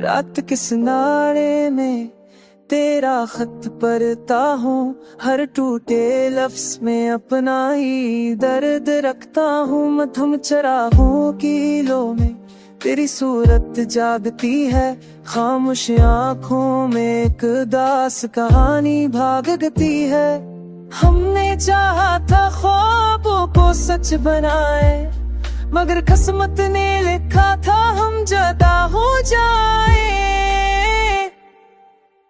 रात के किनारे में तेरा खत पढ़ता हूँ, हर टूटे लफ्ज में अपना ही दर्द रखता हूँ। मधुम चरागों की लो में तेरी सूरत जागती है, खामोश आँखों में एक दास कहानी भागती है। हमने चाहा था ख्वाबों को सच बनाए, मगर किस्मत ने लिखा था हम जुदा हो जाए।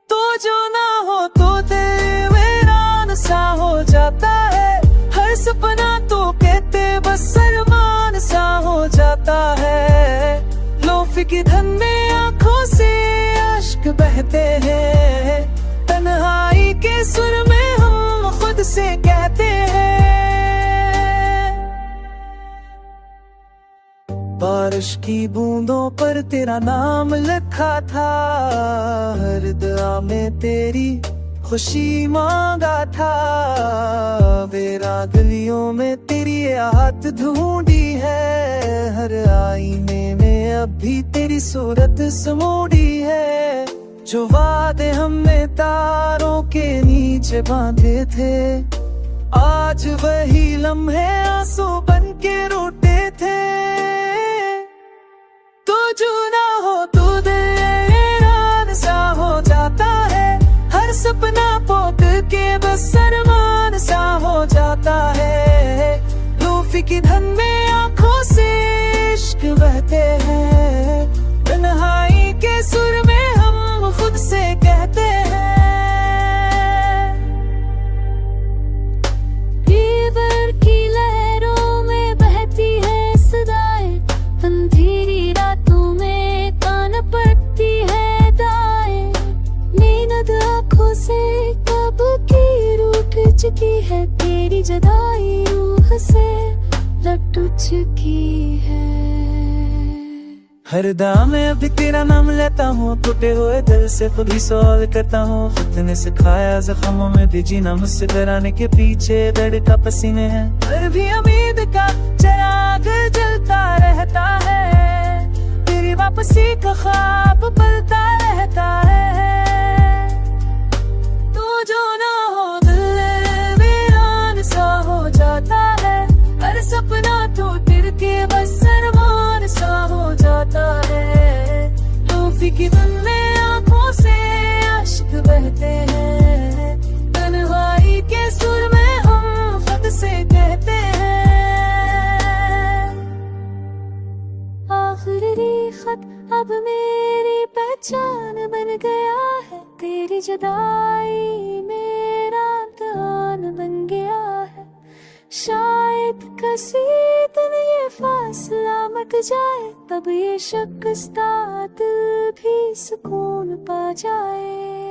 तो जो ना हो तो दिल वीरान सा हो जाता है, हर सपना तो कहते बस अरमान सा हो जाता है। लोफी की धन में आंखों से अश्क बहते हैं, तन्हाई के सुर में हम खुद से कहते हैं। बारिश की बूंदों पर तेरा नाम लिखा था, हर दुआ में तेरी खुशी मांगा था। मेरा गलियों में तेरी याद ढूंढी है, हर आईने में अब भी तेरी सूरत समूडी है। जो वादे हमने तारों के नीचे बांधे थे, आज वही लम्हे आंसू बन के रोते थे। तो जो ना हो तो दिल वीरान सा हो जाता है, हर सपना पोत के बस अरमान सा हो जाता है। लूफी की धन में आंखों से इश्क बहते हैं, तन्हाई के सुर में हम खुद से कहते हैं। रिवर की लहरों में बहती है सदाएं, अंधेरी रातों में कान पड़ती है दाएं। नींद आँखों से कब की रूठ चुकी है, तेरी जुदाई रूह से लट चुकी है। हर दाम में अभी तेरा नाम लेता हूँ, टूटे हुए दिल से खुद ही सवाल करता हूँ। खुद ने सिखाया जख्मों में भी जीना, मुझसे डराने के पीछे दर्द का पसीने हैं। फिर भी उम्मीद का चिराग जलता रहता है, तेरी वापसी का ख्वाब पलता रहता है। तो जो ना हो दिल वीरान सा हो जाता है, हर सपना तो तिर के बस अरमान सा हो जाता है। लूफी की धुन में आंखों से अश्क बहते हैं, तन्हाई के सुर में हम खुद से कहते हैं। आखिरी खत अब मेरी पहचान बन गया है, तेरी जुदाई मेरा इम्तिहान बन गया है। शायद किसी दिन ये फासला मिट जाए, तब ये शिकस्ता दिल भी सुकून पा जाए।